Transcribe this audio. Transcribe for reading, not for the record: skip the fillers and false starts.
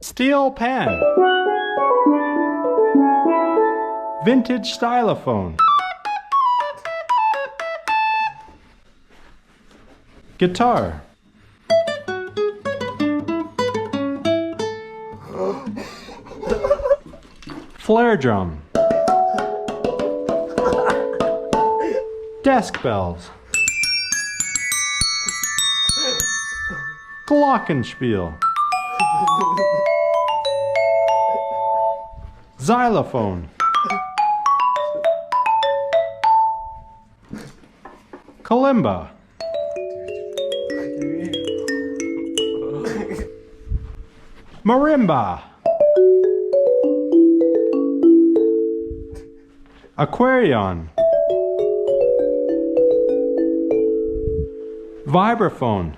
Steel pan. Vintage stylophone. Guitar. Flare drum. Desk bells. Glockenspiel. Xylophone. Kalimba. Marimba. Aquarion. Vibraphone.